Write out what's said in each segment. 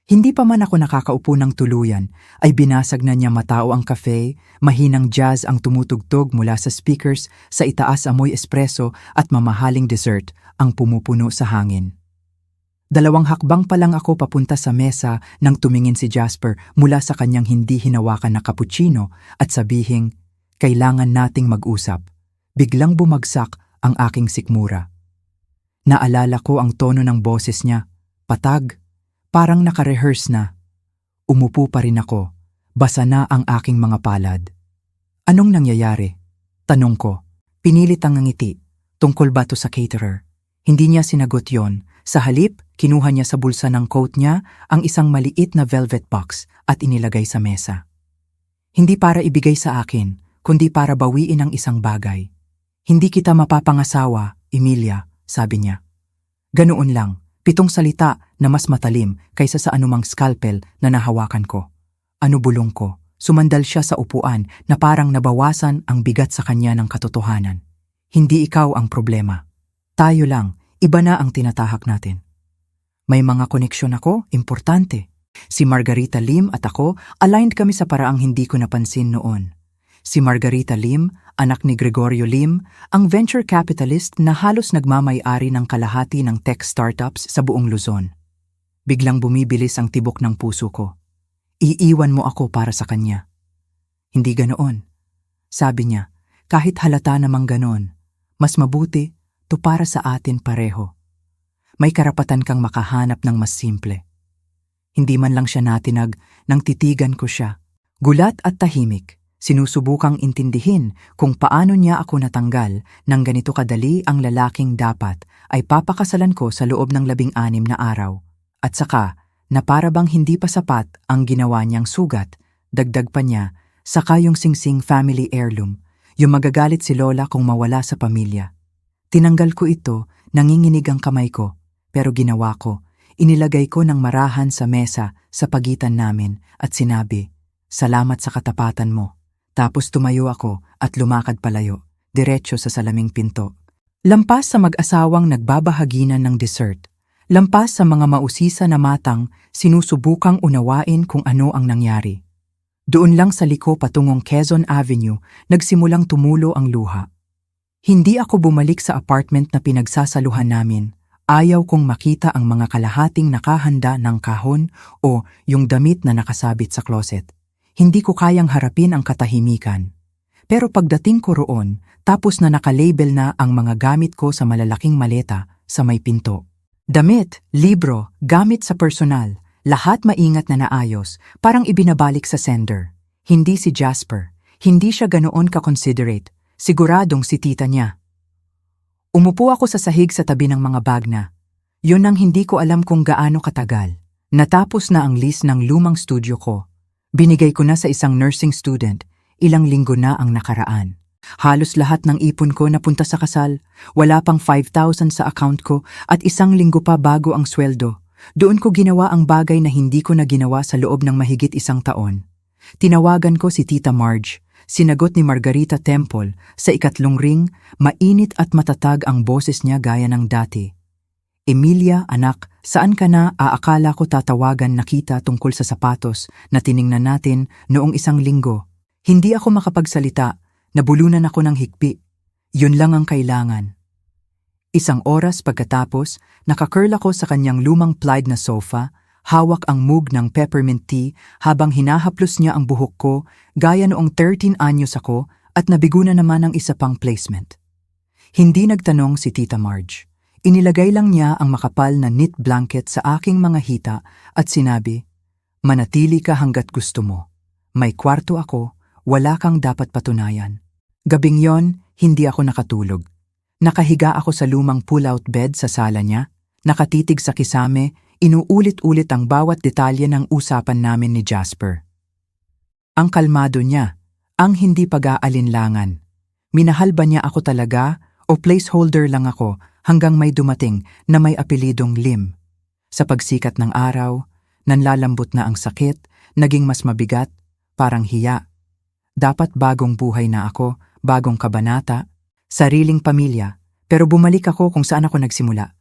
Hindi pa man ako nakakaupo ng tuluyan, ay binasag na niya matao ang kafe, mahinang jazz ang tumutugtog mula sa speakers, sa itaas amoy espresso at mamahaling dessert ang pumupuno sa hangin. 2 hakbang pa lang ako papunta sa mesa nang tumingin si Jasper mula sa kanyang hindi hinawakan na cappuccino at sabihing, "Kailangan nating mag-usap." Biglang bumagsak ang aking sikmura. Naalala ko ang tono ng boses niya, patag, parang naka-rehearse na. Umupo pa rin ako, basa na ang aking mga palad. "Anong nangyayari?" tanong ko. Pinilit ang ngiti, tungkol ba to sa caterer? Hindi niya sinagot yon. Sa halip, kinuha niya sa bulsa ng coat niya ang isang maliit na velvet box at inilagay sa mesa. "Hindi para ibigay sa akin, kundi para bawiin ang isang bagay. Hindi kita mapapangasawa, Emilia," sabi niya. Ganoon lang, 7 salita na mas matalim kaysa sa anumang scalpel na nahawakan ko. Bulong ko. Sumandal siya sa upuan na parang nabawasan ang bigat sa kanya ng katotohanan. "Hindi ikaw ang problema. Tayo lang, iba na ang tinatahak natin." May mga koneksyon ako, importante. Si Margarita Lim at ako, aligned kami sa paraang hindi ko napansin noon. Si Margarita Lim, anak ni Gregorio Lim, ang venture capitalist na halos nagmamay-ari ng kalahati ng tech startups sa buong Luzon. Biglang bumibilis ang tibok ng puso ko. "Iiwan mo ako para sa kanya." "Hindi ganoon," sabi niya, "kahit halata namang ganon. Mas mabuti, to para sa atin pareho. May karapatan kang makahanap ng mas simple." Hindi man lang siya natinag nang titigan ko siya. Gulat at tahimik, sinusubukang intindihin kung paano niya ako natanggal nang ganito kadali ang lalaking dapat ay papakasalan ko sa loob ng 16 na araw. At saka, na para bang hindi pa sapat ang ginawa niyang sugat, dagdag pa niya, saka yung singsing family heirloom, yung magagalit si Lola kung mawala sa pamilya. Tinanggal ko ito, nanginginig ang kamay ko, pero ginawa ko, inilagay ko ng marahan sa mesa sa pagitan namin at sinabi, "Salamat sa katapatan mo." Tapos tumayo ako at lumakad palayo, diretso sa salaming pinto. Lampas sa mag-asawang nagbabahaginan ng dessert. Lampas sa mga mausisa na matang, sinusubukang unawain kung ano ang nangyari. Doon lang sa liko patungong Quezon Avenue, nagsimulang tumulo ang luha. Hindi ako bumalik sa apartment na pinagsasaluhan namin. Ayaw kong makita ang mga kalahating nakahanda ng kahon o yung damit na nakasabit sa closet. Hindi ko kayang harapin ang katahimikan. Pero pagdating ko roon, tapos na nakalabel na ang mga gamit ko sa malalaking maleta sa may pinto. Damit, libro, gamit sa personal, lahat maingat na naayos, parang ibinabalik sa sender. Hindi si Jasper, hindi siya ganoon ka-considerate, siguradong si tita niya. Umupo ako sa sahig sa tabi ng mga bag na. Yun ang hindi ko alam kung gaano katagal. Natapos na ang lease ng lumang studio ko. Binigay ko na sa isang nursing student, ilang linggo na ang nakaraan. Halos lahat ng ipon ko napunta sa kasal, wala pang 5,000 sa account ko at 1 linggo pa bago ang sweldo. Doon ko ginawa ang bagay na hindi ko na ginawa sa loob ng mahigit 1 taon. Tinawagan ko si Tita Marge, sinagot ni Margarita Temple, sa 2 ring, mainit at matatag ang boses niya gaya ng dati. "Emilia, anak, saan ka na? Aakala ko tatawagan na kita tungkol sa sapatos na tiningnan natin noong 1 linggo. Hindi ako makapagsalita. Nabulunan ako ng hikpi. Yun lang ang kailangan." 1 oras pagkatapos, nakacurl ako sa kanyang lumang plaid na sofa, hawak ang mug ng peppermint tea habang hinahaplos niya ang buhok ko gaya noong 13 anyos ako at nabigo na naman ang isa pang placement. Hindi nagtanong si Tita Marge. Inilagay lang niya ang makapal na knit blanket sa aking mga hita at sinabi, "Manatili ka hanggat gusto mo. May kwarto ako, wala kang dapat patunayan." Gabing yon, hindi ako nakatulog. Nakahiga ako sa lumang pull-out bed sa sala niya, nakatitig sa kisame, inuulit-ulit ang bawat detalye ng usapan namin ni Jasper. Ang kalmado niya, ang hindi pag-aalinlangan. Minahal ba niya ako talaga o placeholder lang ako hanggang may dumating na may apelidong Lim? Sa pagsikat ng araw, nanlalambot na ang sakit, naging mas mabigat, parang hiya. Dapat bagong buhay na ako, bagong kabanata, sariling pamilya, pero bumalik ako kung saan ako nagsimula.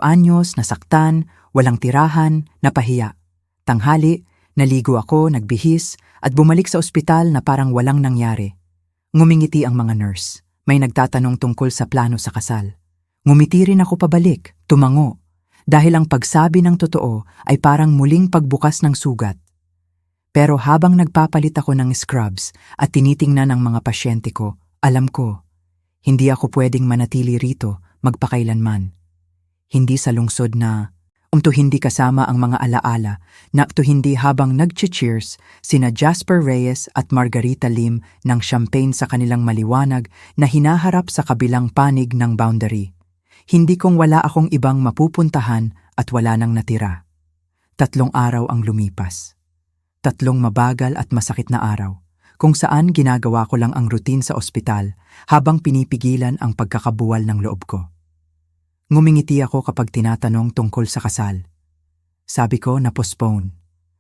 anyos, nasaktan, walang tirahan, napahiya. Tanghali, naligo ako, nagbihis, at bumalik sa ospital na parang walang nangyari. Ngumingiti ang mga nurse. May nagtatanong tungkol sa plano sa kasal. Ngumiti rin ako pabalik, tumango. Dahil ang pagsabi ng totoo ay parang muling pagbukas ng sugat. Pero habang nagpapalit ako ng scrubs at tinitingnan ang mga pasyente ko, alam ko, hindi ako pwedeng manatili rito magpakailanman. Hindi sa lungsod na, hindi kasama ang mga alaala, hindi habang nag-cheers sina Jasper Reyes at Margarita Lim ng champagne sa kanilang maliwanag na hinaharap sa kabilang panig ng boundary. Hindi kong wala akong ibang mapupuntahan at wala nang natira. 3 araw ang lumipas. 3 mabagal at masakit na araw, kung saan ginagawa ko lang ang routine sa ospital habang pinipigilan ang pagkakabuwal ng loob ko. Ngumingiti ako kapag tinatanong tungkol sa kasal. Sabi ko na-postpone.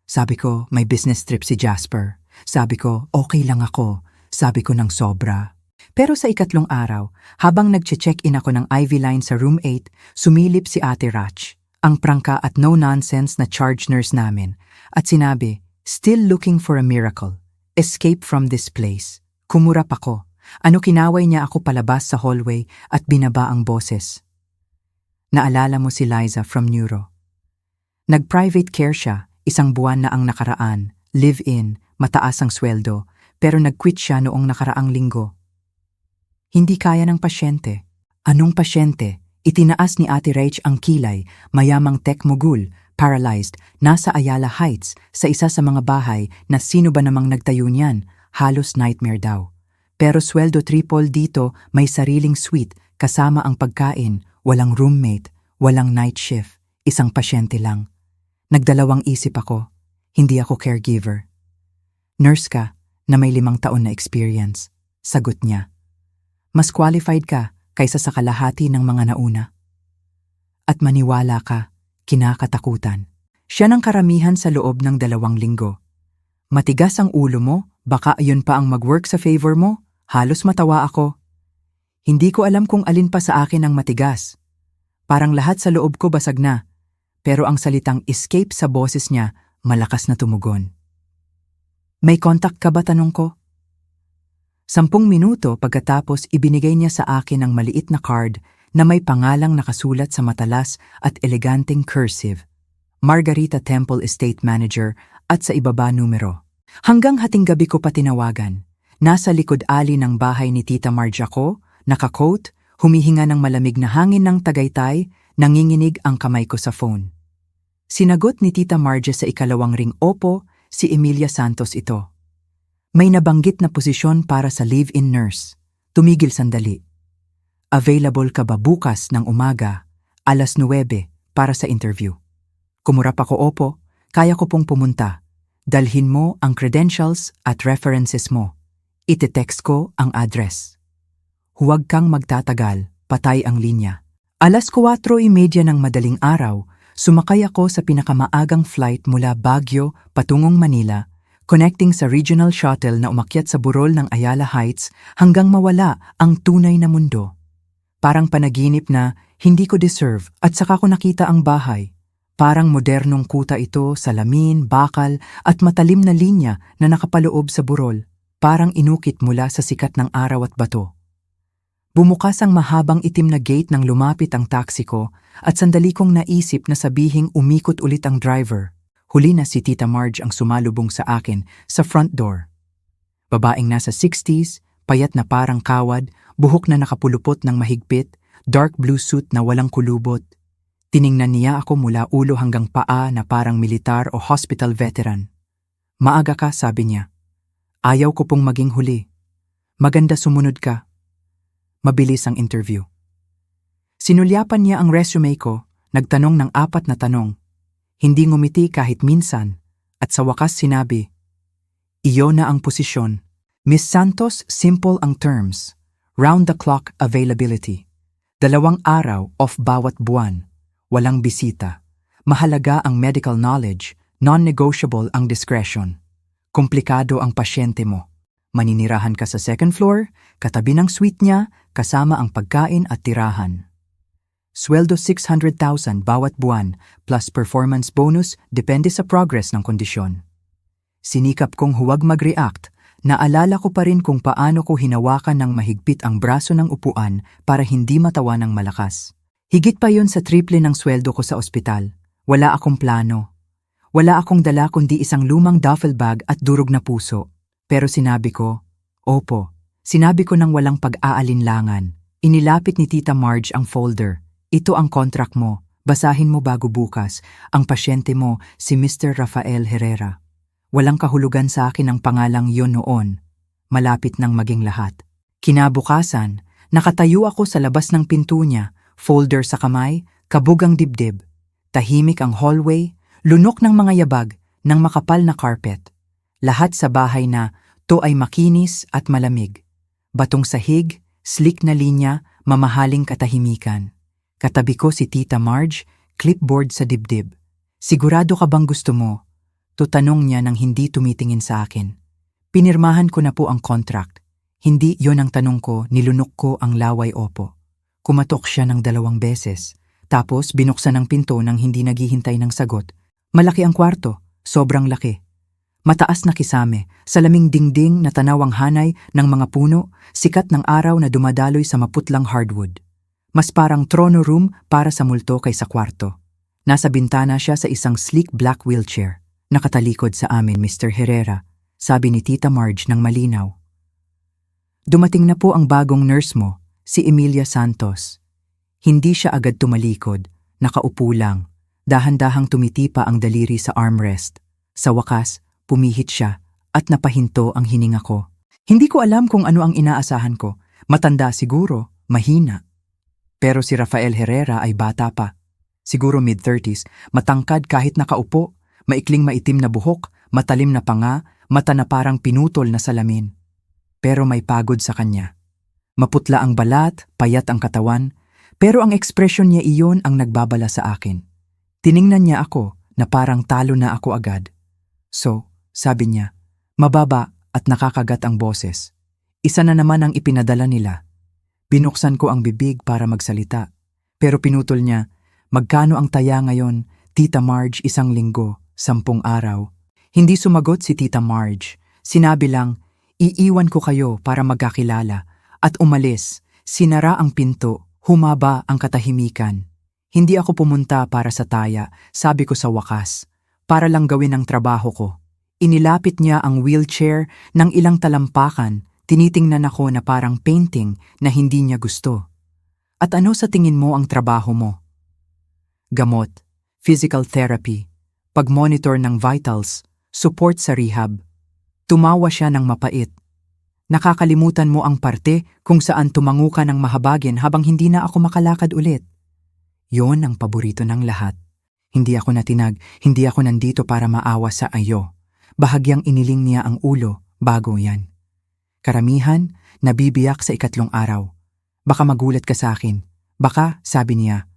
Sabi ko may business trip si Jasper. Sabi ko okay lang ako. Sabi ko ng sobra. Pero sa 3 araw, habang nag-check-in ako ng IV line sa room 8, sumilip si Ate Rach, ang prangka at no-nonsense na charge nurse namin, at sinabi, "Still looking for a miracle. Escape from this place." Kumurap ako. Kinaway niya ako palabas sa hallway at binaba ang boses. Naalala mo si Liza from Neuro. Nag-private care siya, 1 buwan na ang nakaraan, live-in, mataas ang sweldo, pero nag-quit siya noong nakaraang linggo. Hindi kaya ng pasyente. Anong pasyente? Itinaas ni Ate Rach ang kilay, mayamang tech mogul, paralyzed, nasa Ayala Heights, sa isa sa mga bahay na sino ba namang nagtayo niyan, halos nightmare daw. Pero sweldo triple dito, may sariling suite, kasama ang pagkain, walang roommate, walang night shift, 1 pasyente lang. Nagdalawang isip ako, hindi ako caregiver. Nurse ka na may 5 taon na experience, sagot niya. Mas qualified ka kaysa sa kalahati ng mga nauna. At maniwala ka, kinakatakutan. Siya ng karamihan sa loob ng 2 linggo. Matigas ang ulo mo, baka ayun pa ang mag-work sa favor mo, halos matawa ako. Hindi ko alam kung alin pa sa akin ang matigas. Parang lahat sa loob ko basag na, pero ang salitang escape sa boses niya malakas na tumugon. May contact ka ba, tanong ko? 10 minuto pagkatapos ibinigay niya sa akin ang maliit na card na may pangalang nakasulat sa matalas at eleganteng cursive, Margarita Temple Estate Manager, at sa ibaba numero. Hanggang hating gabi ko pa tinawagan. Nasa likod ali ng bahay ni Tita Marge ako, naka-coat, humihinga ng malamig na hangin ng Tagaytay, nanginginig ang kamay ko sa phone. Sinagot ni Tita Marge sa 2 ring opo, si Emilia Santos ito. May nabanggit na posisyon para sa live-in nurse. Tumigil sandali. Available ka ba bukas ng umaga, 9:00, para sa interview? Kumurap ako, opo, kaya ko pong pumunta. Dalhin mo ang credentials at references mo. Ite-text ko ang address. Huwag kang magtatagal, patay ang linya. 4:30 ng madaling araw, sumakay ako sa pinakamaagang flight mula Baguio patungong Manila, connecting sa regional shuttle na umakyat sa burol ng Ayala Heights hanggang mawala ang tunay na mundo. Parang panaginip na hindi ko deserve at saka ko nakita ang bahay. Parang modernong kuta ito, salamin, bakal at matalim na linya na nakapaloob sa burol. Parang inukit mula sa sikat ng araw at bato. Bumukas ang mahabang itim na gate nang lumapit ang taxi ko at sandali kong naisip na sabihing umikot ulit ang driver. Huli na si Tita Marge ang sumalubong sa akin sa front door. Babaeng nasa 60s, payat na parang kawad, buhok na nakapulupot ng mahigpit, dark blue suit na walang kulubot. Tiningnan niya ako mula ulo hanggang paa na parang militar o hospital veteran. Maaga ka, sabi niya. Ayaw ko pong maging huli. Maganda sumunod ka. Mabilis ang interview. Sinulyapan niya ang resume ko, nagtanong ng 4 na tanong. Hindi ngumiti kahit minsan, at sa wakas sinabi, "Iyo na ang posisyon. Miss Santos, simple ang terms. Round-the-clock availability. 2 araw off bawat buwan. Walang bisita. Mahalaga ang medical knowledge, non-negotiable ang discretion. Komplikado ang pasyente mo. Maninirahan ka sa 2nd floor, katabi ng suite niya, kasama ang pagkain at tirahan." Sweldo 600,000 bawat buwan plus performance bonus depende sa progress ng kondisyon. Sinikap kong huwag mag-react. Naalala ko pa rin kung paano ko hinawakan ng mahigpit ang braso ng upuan para hindi matawa ng malakas. Higit pa yon sa triple ng sweldo ko sa ospital. Wala akong plano. Wala akong dala kundi isang lumang duffel bag at durog na puso. Pero sinabi ko, opo. Sinabi ko ng walang pag-aalinlangan. Inilapit ni Tita Marge ang folder. Ito ang contract mo. Basahin mo bago bukas. Ang pasyente mo, si Mr. Rafael Herrera. Walang kahulugan sa akin ang pangalang yon noon. Malapit nang maging lahat. Kinabukasan, nakatayo ako sa labas ng pinto niya, folder sa kamay, kabugang dibdib. Tahimik ang hallway, lunok ng mga yabag, ng makapal na carpet. Lahat sa bahay na to ay makinis at malamig. Batong sahig, slick na linya, mamahaling katahimikan. Katabi ko si Tita Marge, clipboard sa dibdib. Sigurado ka bang gusto mo? Tutanong niya nang hindi tumitingin sa akin. Pinirmahan ko na po ang contract. Hindi yon ang tanong ko, nilunok ko ang laway opo. Kumatok siya ng 2 beses. Tapos binuksan ang pinto nang hindi naghihintay ng sagot. Malaki ang kwarto, sobrang laki. Mataas na kisame, salaming dingding na tanaw ang hanay ng mga puno, sikat ng araw na dumadaloy sa maputlang hardwood. Mas parang trono room para sa multo kaysa kwarto. Nasa bintana siya sa isang sleek black wheelchair. Nakatalikod sa amin, Mr. Herrera, sabi ni Tita Marge ng malinaw. Dumating na po ang bagong nurse mo, si Emilia Santos. Hindi siya agad tumalikod, nakaupo lang. Dahan-dahang tumitipa ang daliri sa armrest. Sa wakas, pumihit siya at napahinto ang hininga ko. Hindi ko alam kung ano ang inaasahan ko. Matanda siguro, mahina. Pero si Rafael Herrera ay bata pa. Siguro mid-30s, matangkad kahit nakaupo. Maikling maitim na buhok, matalim na panga, mata na parang pinutol na salamin. Pero may pagod sa kanya. Maputla ang balat, payat ang katawan, pero ang ekspresyon niya iyon ang nagbabala sa akin. Tiningnan niya ako na parang talo na ako agad. So, sabi niya, mababa at nakakagat ang boses. Isa na naman ang ipinadala nila. Binuksan ko ang bibig para magsalita. Pero pinutol niya, magkano ang taya ngayon, Tita Marge, 1 linggo? 10 araw. Hindi sumagot si Tita Marge. Sinabi lang, iiwan ko kayo para magkakilala. At umalis, sinara ang pinto, humaba ang katahimikan. Hindi ako pumunta para sa taya, sabi ko sa wakas. Para lang gawin ang trabaho ko. Inilapit niya ang wheelchair ng ilang talampakan, tinitingnan ako na parang painting na hindi niya gusto. At ano sa tingin mo ang trabaho mo? Gamot, physical therapy, pag-monitor ng vitals, support sa rehab. Tumawa siya ng mapait. Nakakalimutan mo ang parte kung saan tumango ka ng mahabagin habang hindi na ako makalakad ulit. Yon ang paborito ng lahat. Hindi ako natinag, hindi ako nandito para maawa sa iyo. Bahagyang iniling niya ang ulo bago yan. Karamihan, nabibiyak sa 3 araw. Baka magulat ka sa akin. Baka, sabi niya.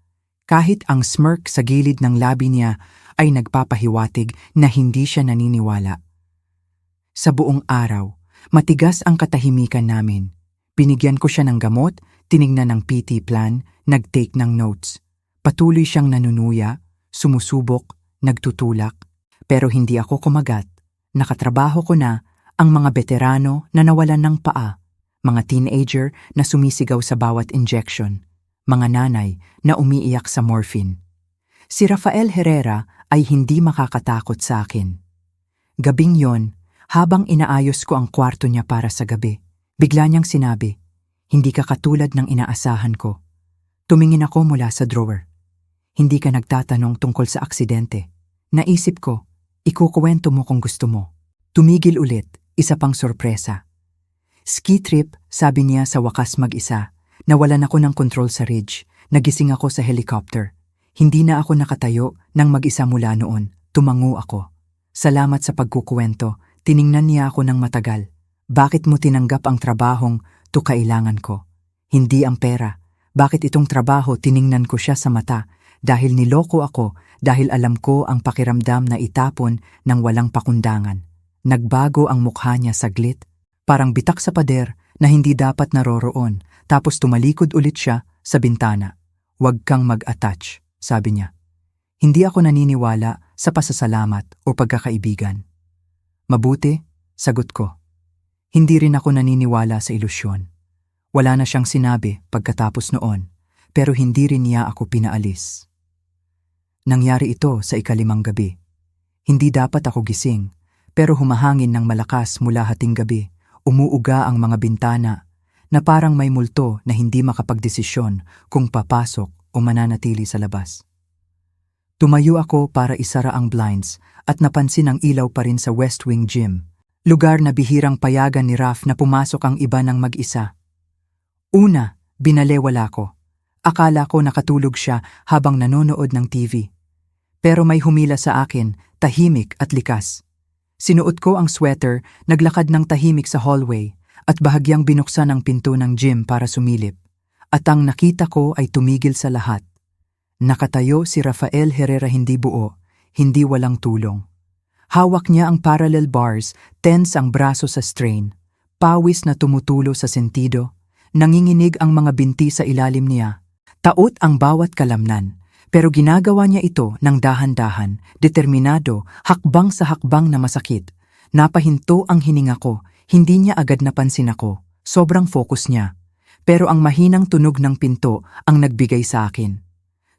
Kahit ang smirk sa gilid ng labi niya ay nagpapahiwatig na hindi siya naniniwala. Sa buong araw, matigas ang katahimikan namin. Binigyan ko siya ng gamot, tinignan ng PT plan, nag-take ng notes. Patuloy siyang nanunuya, sumusubok, nagtutulak. Pero hindi ako kumagat. Nakatrabaho ko na ang mga veterano na nawalan ng paa, mga teenager na sumisigaw sa bawat injection, mga nanay na umiiyak sa morphine. Si Rafael Herrera ay hindi makakatakot sa akin. Gabing yon, habang inaayos ko ang kwarto niya para sa gabi, bigla niyang sinabi, hindi ka katulad ng inaasahan ko. Tumingin ako mula sa drawer. Hindi ka nagtatanong tungkol sa aksidente. Naisip ko, ikukuwento mo kung gusto mo. Tumigil ulit, isa pang sorpresa. Ski trip, sabi niya sa wakas mag-isa. Nawalan ako ng control sa ridge. Nagising ako sa helicopter. Hindi na ako nakatayo nang mag-isa mula noon. Tumango ako. Salamat sa pagkukuwento. Tiningnan niya ako ng matagal. Bakit mo tinanggap ang trabahong to kailangan ko? Hindi ang pera. Bakit itong trabaho tiningnan ko siya sa mata? Dahil niloko ako, dahil alam ko ang pakiramdam na itapon ng walang pakundangan. Nagbago ang mukha niya saglit. Parang bitak sa pader na hindi dapat naroroon. Tapos tumalikod ulit siya sa bintana. "Huwag kang mag-attach," sabi niya. Hindi ako naniniwala sa pasasalamat o pagkakaibigan. "Mabuti," sagot ko. Hindi rin ako naniniwala sa ilusyon. Wala na siyang sinabi pagkatapos noon, pero hindi rin niya ako pinaalis. Nangyari ito sa ikalimang gabi. Hindi dapat ako gising, pero humahangin ng malakas mula hating gabi. Umuuga ang mga bintana na parang may multo na hindi makapagdesisyon kung papasok o mananatili sa labas. Tumayo ako para isara ang blinds at napansin ang ilaw pa rin sa West Wing Gym, lugar na bihirang payagan ni Raf na pumasok ang iba ng mag-isa. Una, binalewala ko. Akala ko nakatulog siya habang nanonood ng TV. Pero may humila sa akin, tahimik at likas. Sinuot ko ang sweater, naglakad ng tahimik sa hallway, at bahagyang binuksan ang pinto ng gym para sumilip. At ang nakita ko ay tumigil sa lahat. Nakatayo si Rafael Herrera, hindi buo, hindi walang tulong. Hawak niya ang parallel bars, tense ang braso sa strain, pawis na tumutulo sa sentido, nanginginig ang mga binti sa ilalim niya. Taot ang bawat kalamnan. Pero ginagawa niya ito ng dahan-dahan, determinado, hakbang sa hakbang na masakit. Napahinto ang hininga ko, hindi niya agad napansin ako, sobrang focus niya. Pero ang mahinang tunog ng pinto ang nagbigay sa akin.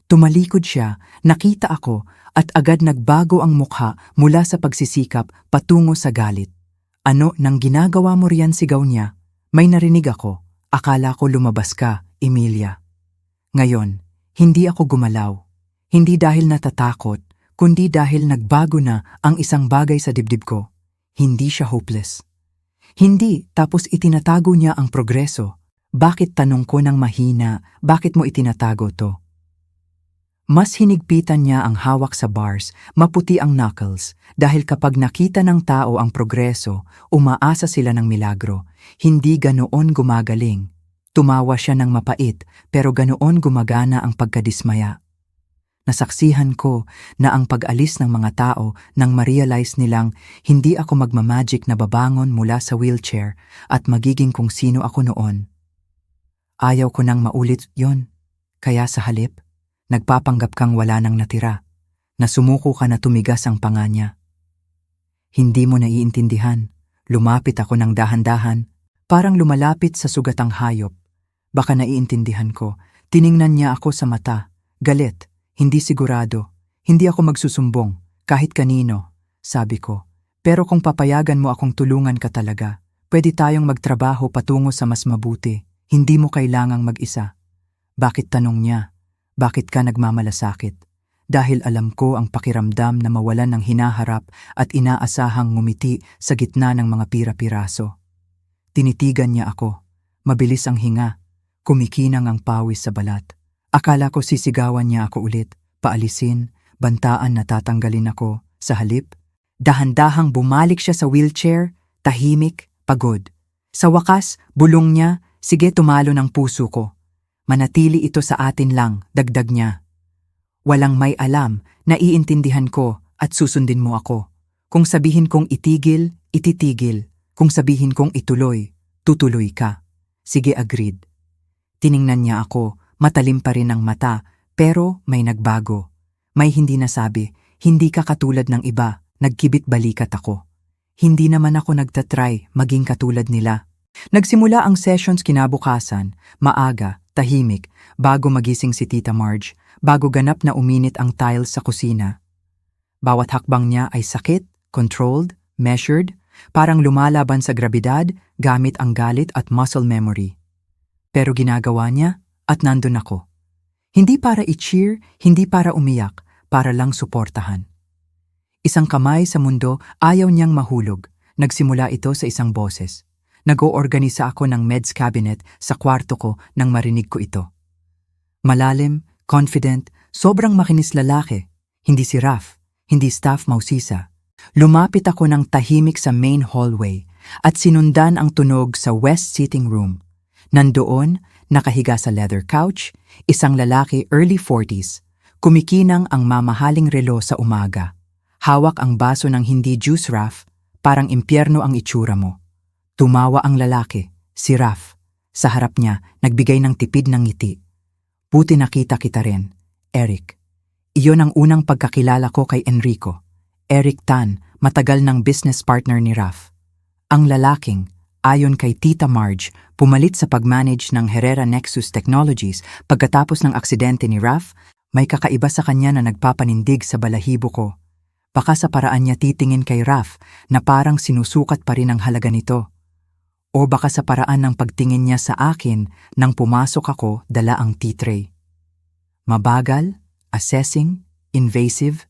Tumalikod siya, nakita ako, at agad nagbago ang mukha mula sa pagsisikap patungo sa galit. "Ano nang ginagawa mo riyan?" sigaw niya. May narinig ako, "Akala ko lumabas ka, Emilia." Ngayon, hindi ako gumalaw. Hindi dahil natatakot, kundi dahil nagbago na ang isang bagay sa dibdib ko. Hindi siya hopeless. Hindi, tapos itinatago niya ang progreso. Bakit, tanong ko ng mahina, bakit mo itinatago to? Mas hinigpitan niya ang hawak sa bars, maputi ang knuckles, dahil kapag nakita ng tao ang progreso, umaasa sila ng milagro. Hindi ganoon gumagaling. Tumawa siya ng mapait, pero ganoon gumagana ang pagkadismaya. Nasaksihan ko na ang pag-alis ng mga tao nang ma-realize nilang hindi ako magmamagic na babangon mula sa wheelchair at magiging kung sino ako noon. Ayaw ko nang maulit yon, kaya sa halip, nagpapanggap kang wala nang natira, na sumuko ka na tumigas ang panga niya. Hindi mo naiintindihan, lumapit ako ng dahan-dahan, parang lumalapit sa sugatang hayop. Baka naiintindihan ko, tiningnan niya ako sa mata, galit, hindi sigurado, hindi ako magsusumbong, kahit kanino, sabi ko. Pero kung papayagan mo akong tulungan ka talaga, pwede tayong magtrabaho patungo sa mas mabuti, hindi mo kailangang mag-isa. Bakit, tanong niya, bakit ka nagmamalasakit? Dahil alam ko ang pakiramdam na mawalan ng hinaharap at inaasahang ngumiti sa gitna ng mga pira-piraso. Tinitigan niya ako, mabilis ang hinga. Kumikinang ang pawis sa balat. Akala ko sisigawan niya ako ulit, paalisin, bantaan na tatanggalin ako. Sa halip, dahan-dahang bumalik siya sa wheelchair, tahimik, pagod. Sa wakas, bulong niya, "Sige, tumalo ng puso ko. Manatili ito sa atin lang," dagdag niya. Walang may alam, naiintindihan ko at susundin mo ako. Kung sabihin kong itigil, ititigil. Kung sabihin kong ituloy, tutuloy ka. Sige, agreed. Tiningnan niya ako, matalim pa rin ang mata, pero may nagbago. May hindi nasabi, "Hindi ka katulad ng iba," nagkibit balikat ako. Hindi naman ako nagtatry maging katulad nila. Nagsimula ang sessions kinabukasan, maaga, tahimik, bago magising si Tita Marge, bago ganap na uminit ang tiles sa kusina. Bawat hakbang niya ay sakit, controlled, measured, parang lumalaban sa grabidad gamit ang galit at muscle memory. Pero ginagawa niya at nandun ako. Hindi para i-cheer, hindi para umiyak, para lang suportahan. Isang kamay sa mundo, ayaw niyang mahulog. Nagsimula ito sa isang boses. Nag-oorganisa ako ng meds cabinet sa kwarto ko nang marinig ko ito. Malalim, confident, sobrang makinis lalaki. Hindi si Raf, hindi staff mausisa. Lumapit ako ng tahimik sa main hallway at sinundan ang tunog sa west sitting room. Nandoon, nakahiga sa leather couch, isang lalaki early 40s. Kumikinang ang mamahaling relo sa umaga. Hawak ang baso ng hindi juice. "Raf, parang impyerno ang itsura mo." Tumawa ang lalaki, si Raf. Sa harap niya, nagbigay ng tipid ng ngiti. Buti nakita kita rin, Eric. Iyon ang unang pagkakilala ko kay Enrico. Eric Tan, matagal ng business partner ni Raf. Ang lalaking, ayon kay Tita Marge, pumalit sa pag-manage ng Herrera Nexus Technologies pagkatapos ng aksidente ni Raf. May kakaiba sa kanya na nagpapanindig sa balahibo ko. Baka sa paraan niya titingin kay Raf na parang sinusukat pa rin ang halaga nito. O baka sa paraan ng pagtingin niya sa akin nang pumasok ako dala ang tea-tray. Mabagal, assessing, invasive.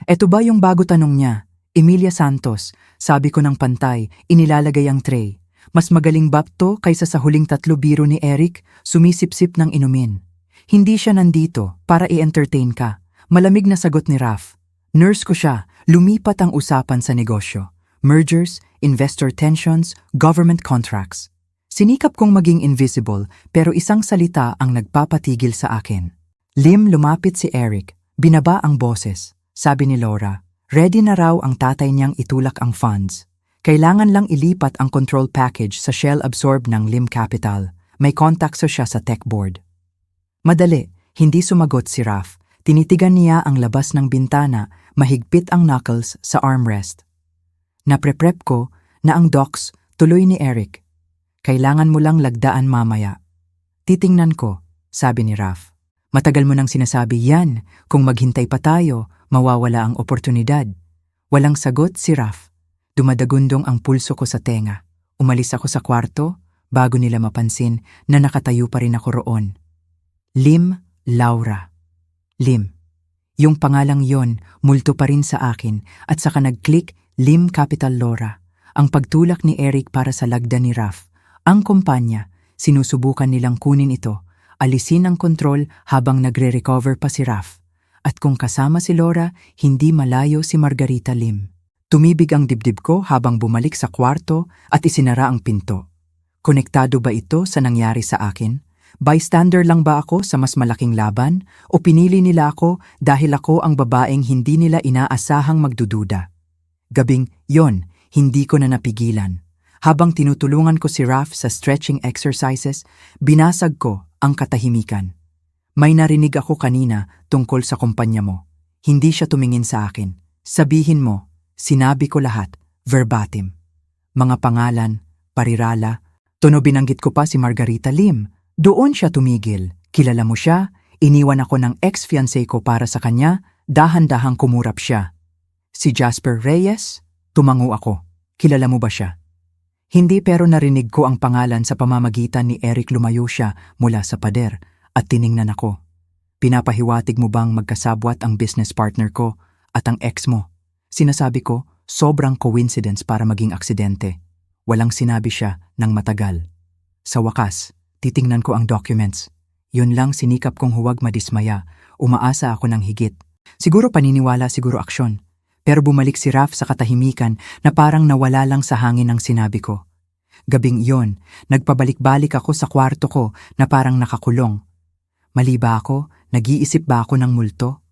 Eto ba yung bago tanong niya? Emilia Santos, sabi ko ng pantay, inilalagay ang tray. Mas magaling ba to kaysa sa huling 3 biro ni Eric, sumisip-sip ng inumin. Hindi siya nandito para i-entertain ka. Malamig na sagot ni Raf. Nurse ko siya, lumipat ang usapan sa negosyo. Mergers, investor tensions, government contracts. Sinikap kong maging invisible pero isang salita ang nagpapatigil sa akin. Lim, lumapit si Eric. Binaba ang boses. Sabi ni Laura, ready na raw ang tatay niyang itulak ang funds. Kailangan lang ilipat ang control package sa shell absorb ng Lim Capital. May contacts siya sa tech board. Madali, hindi sumagot si Raf. Tinitigan niya ang labas ng bintana, mahigpit ang knuckles sa armrest. Napreprep ko na ang docs tuloy ni Eric. Kailangan mo lang lagdaan mamaya. Titingnan ko, sabi ni Raf. Matagal mo nang sinasabi yan, kung maghintay pa tayo, mawawala ang oportunidad. Walang sagot si Raf. Dumadagundong ang pulso ko sa tenga. Umalis ako sa kwarto, bago nila mapansin na nakatayo pa rin ako roon. Lim Laura. Lim. Yung pangalang yon, multo pa rin sa akin at saka nag-click Lim Capital Laura. Ang pagtulak ni Eric para sa lagda ni Raf. Ang kumpanya, sinusubukan nilang kunin ito, alisin ang kontrol habang nagre-recover pa si Raf. At kung kasama si Laura, hindi malayo si Margarita Lim. Tumibig ang dibdib ko habang bumalik sa kwarto at isinara ang pinto. Konektado ba ito sa nangyari sa akin? Bystander lang ba ako sa mas malaking laban o pinili nila ako dahil ako ang babaeng hindi nila inaasahang magdududa? Gabing yon, hindi ko na napigilan. Habang tinutulungan ko si Raf sa stretching exercises, binasag ko ang katahimikan. May narinig ako kanina tungkol sa kumpanya mo. Hindi siya tumingin sa akin. Sabihin mo, sinabi ko lahat, verbatim. Mga pangalan, parirala, tono binanggit ko pa si Margarita Lim. Doon siya tumigil. Kilala mo siya, iniwan ako ng ex-fiancé ko para sa kanya, dahan-dahang kumurap siya. Si Jasper Reyes, tumango ako. Kilala mo ba siya? Hindi pero narinig ko ang pangalan sa pamamagitan ni Eric. Lumayo siya mula sa pader at tiningnan ako. Pinapahiwatig mo bang magkasabwat ang business partner ko at ang ex mo? Sinasabi ko, sobrang coincidence para maging aksidente. Walang sinabi siya ng matagal. Sa wakas, titingnan ko ang documents. Yun lang sinikap kong huwag madismaya. Umaasa ako ng higit. Siguro paniniwala, siguro aksyon. Pero bumalik si Raf sa katahimikan na parang nawala lang sa hangin ang sinabi ko. Gabing iyon, nagpabalik-balik ako sa kwarto ko na parang nakakulong. Mali ba ako? Nag-iisip ba ako ng multo?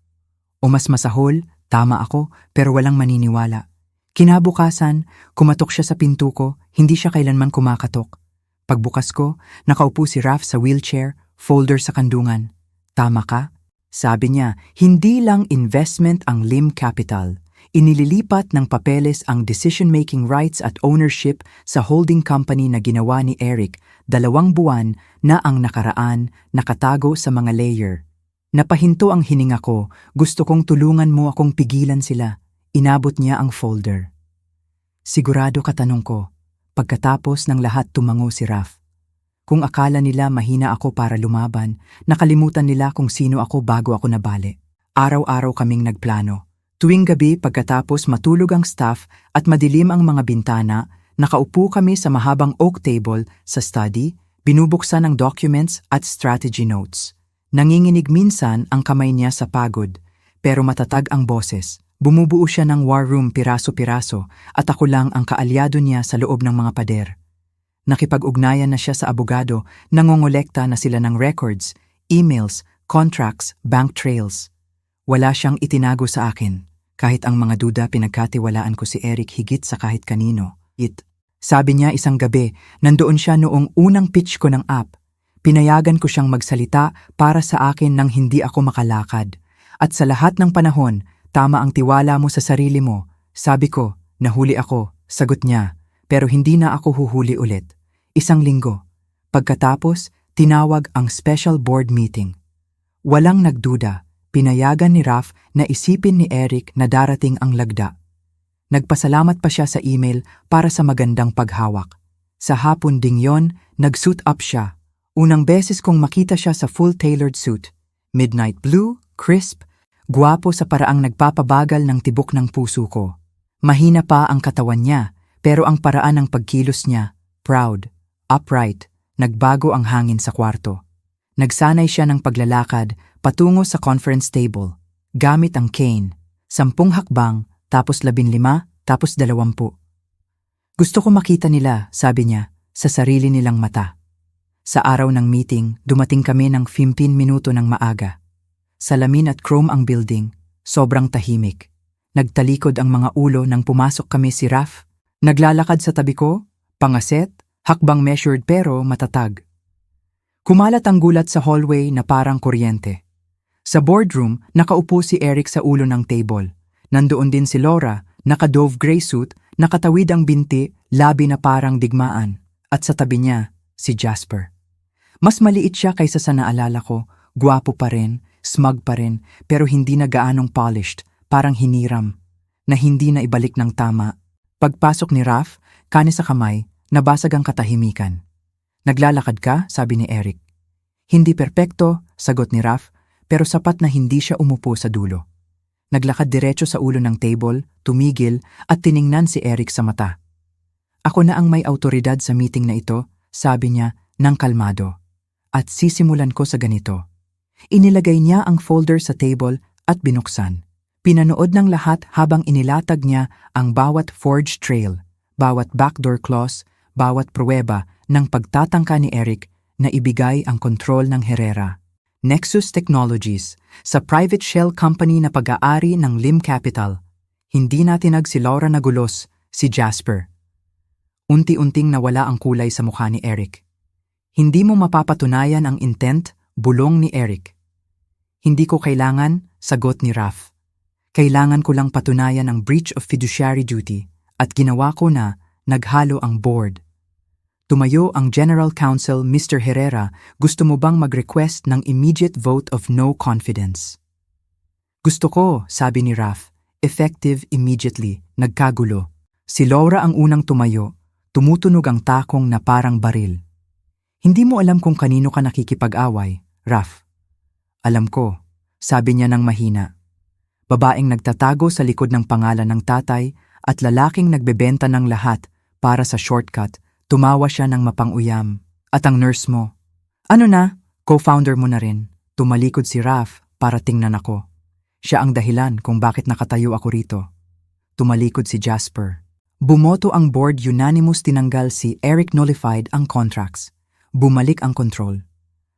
O mas masahol, tama ako pero walang maniniwala. Kinabukasan, kumatok siya sa pinto ko, hindi siya kailanman kumakatok. Pagbukas ko, nakaupo si Raf sa wheelchair, folder sa kandungan. Tama ka? Sabi niya, hindi lang investment ang Lim Capital. Inililipat ng papeles ang decision-making rights at ownership sa holding company na ginawa ni Eric 2 buwan na ang nakaraan nakatago sa mga layer. Napahinto ang hininga ko, gusto kong tulungan mo akong pigilan sila. Inabot niya ang folder. Sigurado ka, tanong ko. Pagkatapos ng lahat tumango si Raf. Kung akala nila mahina ako para lumaban, nakalimutan nila kung sino ako bago ako nabali. Araw-araw kaming nagplano. Tuwing gabi pagkatapos matulog ang staff at madilim ang mga bintana, nakaupo kami sa mahabang oak table sa study, binubuksan ang documents at strategy notes. Nanginginig minsan ang kamay niya sa pagod, pero matatag ang boses. Bumubuo siya ng war room piraso-piraso at ako lang ang kaalyado niya sa loob ng mga pader. Nakipag-ugnayan na siya sa abogado, nangongolekta na sila ng records, emails, contracts, bank trails. Wala siyang itinago sa akin. Kahit ang mga duda pinagkatiwalaan ko si Eric higit sa kahit kanino. Sabi niya isang gabi, nandoon siya noong unang pitch ko ng app. Pinayagan ko siyang magsalita para sa akin nang hindi ako makalakad. At sa lahat ng panahon, tama ang tiwala mo sa sarili mo. Sabi ko, nahuli ako, sagot niya. Pero hindi na ako huhuli ulit. 1 linggo. Pagkatapos, tinawag ang special board meeting. Walang nagduda, pinayagan ni Raf na isipin ni Eric na darating ang lagda. Nagpasalamat pa siya sa email para sa magandang paghawak. Sa hapon ding yon, nag-suit up siya. Unang beses kong makita siya sa full tailored suit. Midnight blue, crisp, gwapo sa paraang nagpapabagal ng tibok ng puso ko. Mahina pa ang katawan niya, pero ang paraan ng pagkilos niya, proud, upright, nagbago ang hangin sa kwarto. Nagsanay siya ng paglalakad patungo sa conference table, gamit ang cane, 10 hakbang, tapos 15, tapos 20. Gusto ko makita nila, sabi niya, sa sarili nilang mata. Sa araw ng meeting, dumating kami ng 15 minuto ng maaga. Salamin at chrome ang building, sobrang tahimik. Nagtalikod ang mga ulo nang pumasok kami si Raf. Naglalakad sa tabi ko, pangaset, hakbang measured pero matatag. Kumalat ang gulat sa hallway na parang kuryente. Sa boardroom, nakaupo si Eric sa ulo ng table. Nandoon din si Laura, naka-dove gray suit, nakatawid ang binti, labi na parang digmaan. At sa tabi niya, si Jasper. Mas maliit siya kaysa sa naalala ko, gwapo pa rin, smug pa rin, pero hindi na gaanong polished, parang hiniram, na hindi na ibalik ng tama. Pagpasok ni Raf, kanis sa kamay, nabasag ang katahimikan. Naglalakad ka, sabi ni Eric. Hindi perpekto, sagot ni Raf, pero sapat na hindi siya umupo sa dulo. Naglakad diretso sa ulo ng table, tumigil at tiningnan si Eric sa mata. Ako na ang may autoridad sa meeting na ito, sabi niya nang kalmado. At sisimulan ko sa ganito. Inilagay niya ang folder sa table at binuksan. Pinanood ng lahat habang inilatag niya ang bawat forged trail, bawat backdoor clause, bawat pruweba ng pagtatangka ni Eric na ibigay ang kontrol ng Herrera. Nexus Technologies, sa private shell company na pag-aari ng Lim Capital. Hindi natinag si Laura Nagulos, si Jasper. Unti-unting nawala ang kulay sa mukha ni Eric. Hindi mo mapapatunayan ang intent, bulong ni Eric. Hindi ko kailangan, sagot ni Raf. Kailangan ko lang patunayan ang breach of fiduciary duty at ginawa ko na naghalo ang board. Tumayo ang General Counsel Mr. Herrera, gusto mo bang mag-request ng immediate vote of no confidence? Gusto ko, sabi ni Raf, effective immediately, nagkagulo. Si Laura ang unang tumayo, tumutunog ang takong na parang baril. Hindi mo alam kung kanino ka nakikipag-away, Raf. Alam ko, sabi niya ng mahina. Babaeng nagtatago sa likod ng pangalan ng tatay at lalaking nagbebenta ng lahat para sa shortcut. Tumawa siya ng mapang-uyam. At ang nurse mo. Ano na? Co-founder mo na rin. Tumalikod si Raf para tingnan ako. Siya ang dahilan kung bakit nakatayo ako rito. Tumalikod si Jasper. Bumoto ang board, unanimous tinanggal si Eric, nullified ang contracts. Bumalik ang control.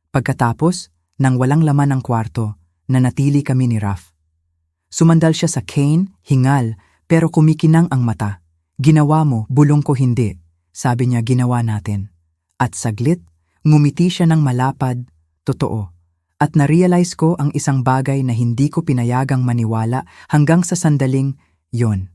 Pagkatapos, nang walang laman ng kwarto, nanatili kami ni Raf. Sumandal siya sa cane, hingal, pero kumikinang ang mata. Ginawa mo, bulong ko hindi. Sabi niya, ginawa natin. At saglit, ngumiti siya ng malapad, totoo. At na-realize ko ang isang bagay na hindi ko pinayagang maniwala hanggang sa sandaling yon.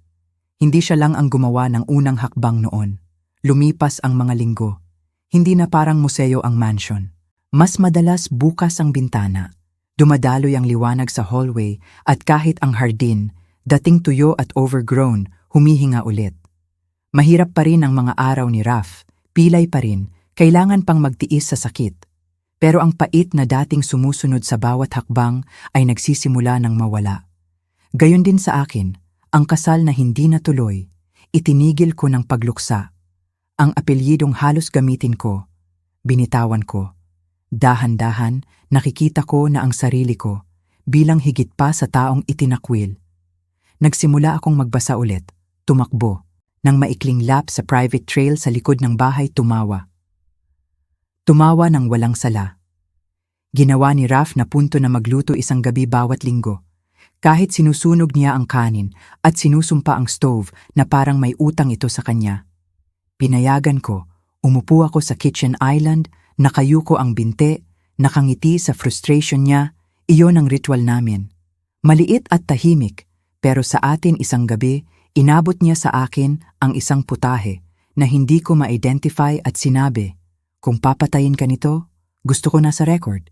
Hindi siya lang ang gumawa ng unang hakbang noon. Lumipas ang mga linggo. Hindi na parang museo ang mansion. Mas madalas bukas ang bintana. Dumadaloy ang liwanag sa hallway at kahit ang hardin, dating tuyo at overgrown, humihinga ulit. Mahirap pa rin ang mga araw ni Raf, pilay pa rin, kailangan pang magtiis sa sakit. Pero ang pait na dating sumusunod sa bawat hakbang ay nagsisimula ng mawala. Gayon din sa akin, ang kasal na hindi natuloy, itinigil ko ng pagluksa. Ang apelyidong halos gamitin ko, binitawan ko. Dahan-dahan, nakikita ko na ang sarili ko bilang higit pa sa taong itinakwil. Nagsimula akong magbasa ulit, tumakbo. Nang maikling lap sa private trail sa likod ng bahay, tumawa. Tumawa ng walang sala. Ginawa ni Raf na punto na magluto isang gabi bawat linggo. Kahit sinusunog niya ang kanin at sinusumpa ang stove na parang may utang ito sa kanya. Pinayagan ko, umupo ako sa kitchen island, nakayuko ang binti, nakangiti sa frustration niya, iyon ang ritual namin. Maliit at tahimik, pero sa atin isang gabi, inabot niya sa akin ang isang putahe na hindi ko ma-identify at sinabi, kung papatayin ka nito, gusto ko na sa record.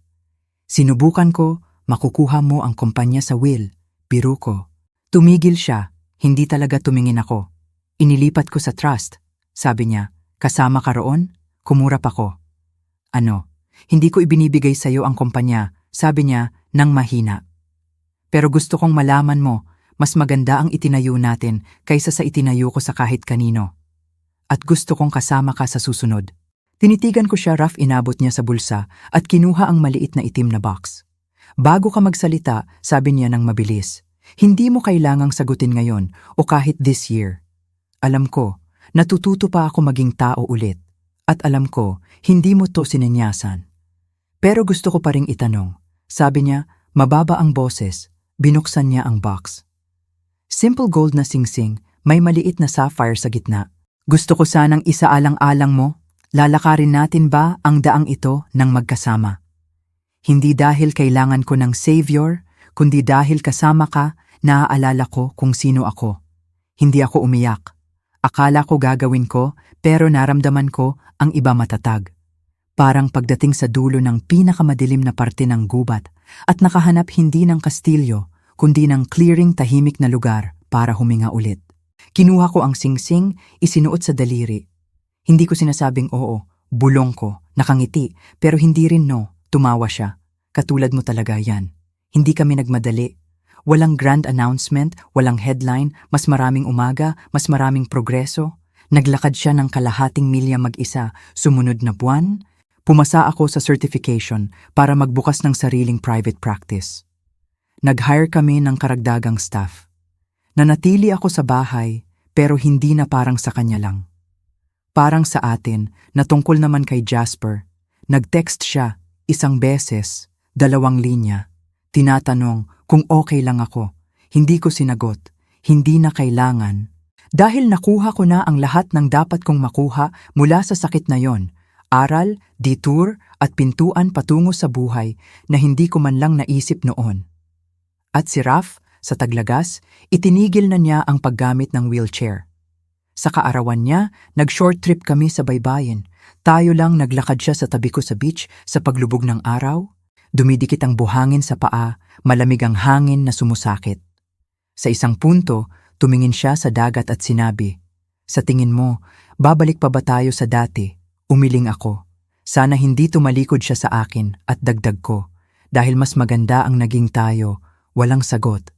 Sinubukan ko, makukuha mo ang kumpanya sa will, biro ko. Tumigil siya, hindi talaga tumingin ako. Inilipat ko sa trust. Sabi niya, kasama ka roon? Kumurap ako. Ano? Hindi ko ibinibigay sa'yo ang kumpanya, sabi niya nang mahina. Pero gusto kong malaman mo, mas maganda ang itinayo natin kaysa sa itinayo ko sa kahit kanino. At gusto kong kasama ka sa susunod. Tinitigan ko siya, rough, inabot niya sa bulsa at kinuha ang maliit na itim na box. Bago ka magsalita, sabi niya nang mabilis, hindi mo kailangang sagutin ngayon o kahit this year. Alam ko, natututo pa ako maging tao ulit. At alam ko, hindi mo to sinenyasan. Pero gusto ko pa ring itanong. Sabi niya, mababa ang boses. Binuksan niya ang box. Simple gold na singsing, may maliit na sapphire sa gitna. Gusto ko sanang isaalang-alang mo, lalakarin natin ba ang daang ito ng magkasama? Hindi dahil kailangan ko ng savior, kundi dahil kasama ka, naaalala ko kung sino ako. Hindi ako umiyak. Akala ko gagawin ko, pero naramdaman ko ang iba matatag. Parang pagdating sa dulo ng pinakamadilim na parte ng gubat at nakahanap hindi ng kastilyo, kundi ng clearing tahimik na lugar para huminga ulit. Kinuha ko ang singsing, isinuot sa daliri. Hindi ko sinasabing oo, bulong ko, nakangiti, pero hindi rin no, tumawa siya. Katulad mo talaga yan. Hindi kami nagmadali. Walang grand announcement, walang headline, mas maraming umaga, mas maraming progreso. Naglakad siya ng kalahating milya mag-isa, sumunod na buwan. Pumasa ako sa certification para magbukas ng sariling private practice. Nag-hire kami ng karagdagang staff. Nanatili ako sa bahay, pero hindi na parang sa kanya lang. Parang sa atin, na tungkol naman kay Jasper. Nag-text siya, 1 beses, 2 linya. Tinatanong kung okay lang ako. Hindi ko sinagot, hindi na kailangan. Dahil nakuha ko na ang lahat ng dapat kong makuha mula sa sakit na yon. Aral, detour, at pintuan patungo sa buhay na hindi ko man lang naisip noon. At si Raf, sa Taglagas, itinigil na niya ang paggamit ng wheelchair. Sa kaarawan niya, nag-short trip kami sa baybayin. Tayo lang, naglakad siya sa tabi ko sa beach sa paglubog ng araw. Dumidikit ang buhangin sa paa, malamig ang hangin na sumusakit. Sa isang punto, tumingin siya sa dagat at sinabi, "Sa tingin mo, babalik pa ba tayo sa dati?" Umiling ako. Sana hindi tumalikod siya sa akin at dagdag ko, dahil mas maganda ang naging tayo, walang sagot.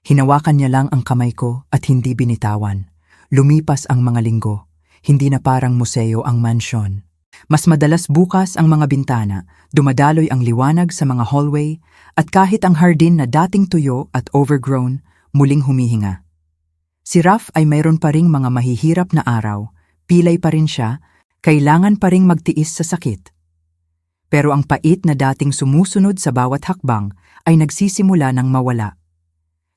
Hinawakan niya lang ang kamay ko at hindi binitawan. Lumipas ang mga linggo, hindi na parang museo ang mansyon. Mas madalas bukas ang mga bintana, dumadaloy ang liwanag sa mga hallway, at kahit ang hardin na dating tuyo at overgrown, muling humihinga. Si Raf ay mayroon pa ring mga mahihirap na araw, pilay pa rin siya, kailangan pa ring magtiis sa sakit. Pero ang pait na dating sumusunod sa bawat hakbang ay nagsisimula ng mawala.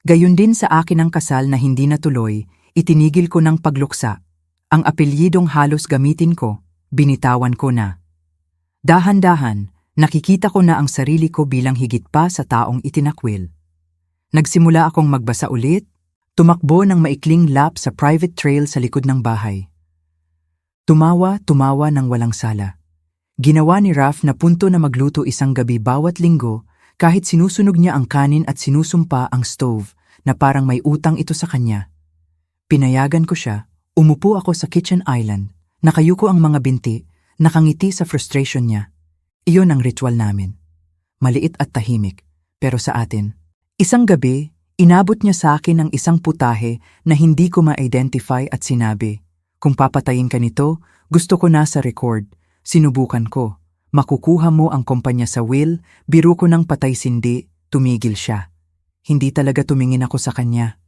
Gayon din sa akin ang kasal na hindi natuloy, itinigil ko ng pagluksa. Ang apelyidong halos gamitin ko, binitawan ko na. Dahan-dahan, nakikita ko na ang sarili ko bilang higit pa sa taong itinakwil. Nagsimula akong magbasa ulit, tumakbo ng maikling lap sa private trail sa likod ng bahay. Tumawa ng walang sala. Ginawa ni Raf na punto na magluto isang gabi bawat linggo kahit sinusunog niya ang kanin at sinusumpa ang stove na parang may utang ito sa kanya. Pinayagan ko siya, umupo ako sa kitchen island, nakayuko ang mga binti, nakangiti sa frustration niya. Iyon ang ritual namin. Maliit at tahimik, pero sa atin. Isang gabi, inabot niya sa akin ang isang putahe na hindi ko ma-identify at sinabi, "Kung papatayin ka nito, gusto ko na sa record." Sinubukan ko. Makukuha mo ang kumpanya sa will, biro ko ng patay-sindi, tumigil siya. Hindi talaga tumingin ako sa kanya.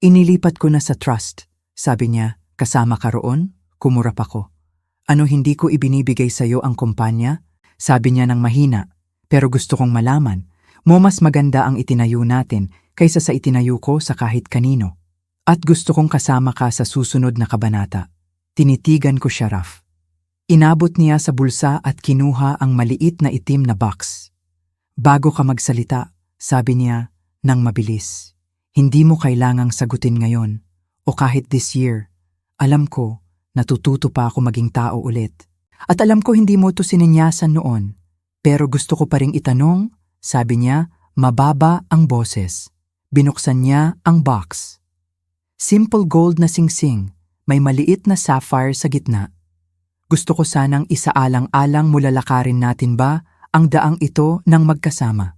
Inilipat ko na sa trust. Sabi niya, "Kasama ka roon?" Kumurap ako. "Ano, hindi ko ibinibigay sa'yo ang kumpanya?" Sabi niya ng mahina. "Pero gusto kong malaman, mo mas maganda ang itinayo natin kaysa sa itinayo ko sa kahit kanino. At gusto kong kasama ka sa susunod na kabanata." Tinitigan ko siya, Raf. Inabot niya sa bulsa at kinuha ang maliit na itim na box. Bago ka magsalita, sabi niya nang mabilis. Hindi mo kailangang sagutin ngayon o kahit this year. Alam ko, natututo pa ako maging tao ulit. At alam ko hindi mo ito sininyasan noon. Pero gusto ko pa ring itanong, sabi niya, mababa ang boses. Binuksan niya ang box. Simple gold na singsing, may maliit na sapphire sa gitna. Gusto ko sanang isaalang-alang mula lakarin natin ba ang daang ito ng magkasama.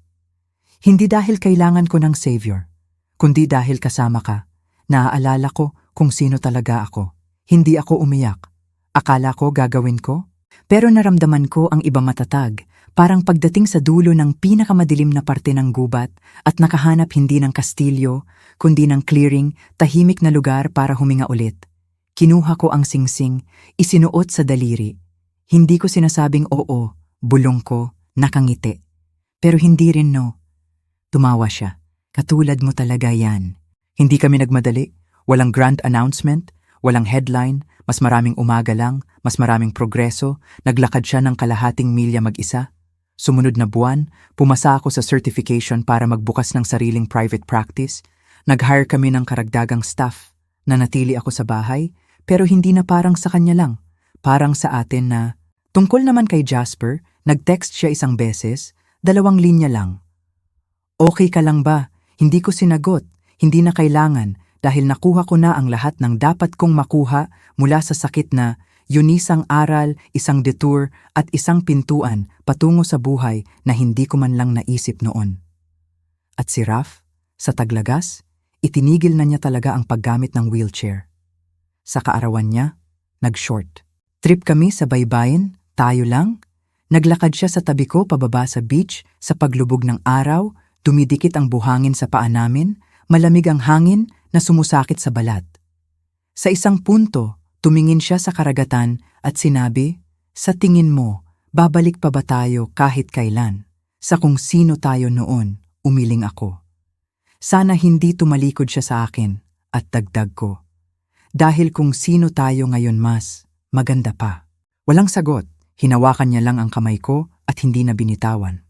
Hindi dahil kailangan ko ng savior, kundi dahil kasama ka. Naaalala ko kung sino talaga ako. Hindi ako umiyak. Akala ko gagawin ko. Pero naramdaman ko ang iba matatag, parang pagdating sa dulo ng pinakamadilim na parte ng gubat at nakahanap hindi ng kastilyo, kundi ng clearing, tahimik na lugar para huminga ulit. Kinuha ko ang singsing, isinuot sa daliri. Hindi ko sinasabing oo, bulong ko, nakangiti. Pero hindi rin no. Tumawa siya. Katulad mo talaga yan. Hindi kami nagmadali, walang grand announcement, walang headline, mas maraming umaga lang, mas maraming progreso, naglakad siya ng kalahating milya mag-isa. Sumunod na buwan, pumasa ako sa certification para magbukas ng sariling private practice. Nag-hire kami ng karagdagang staff. Nanatili ako sa bahay, pero hindi na parang sa kanya lang. Parang sa atin na, tungkol naman kay Jasper, nag-text siya isang beses, 2 linya lang. Okay ka lang ba? Hindi ko sinagot, hindi na kailangan, dahil nakuha ko na ang lahat ng dapat kong makuha mula sa sakit na yun isang aral, isang detour at isang pintuan patungo sa buhay na hindi ko man lang naisip noon. At si Raf, sa taglagas, itinigil na niya talaga ang paggamit ng wheelchair. Sa kaarawan niya, nag-short. Trip kami sa baybayin, tayo lang. Naglakad siya sa tabi ko pababa sa beach, sa paglubog ng araw, dumidikit ang buhangin sa paa namin, malamig ang hangin na sumusakit sa balat. Sa isang punto, tumingin siya sa karagatan at sinabi, sa tingin mo, babalik pa ba tayo kahit kailan? Sa kung sino tayo noon, umiling ako. Sana hindi tumalikod siya sa akin at dagdag ko. Dahil kung sino tayo ngayon mas, maganda pa. Walang sagot, hinawakan niya lang ang kamay ko at hindi na binitawan.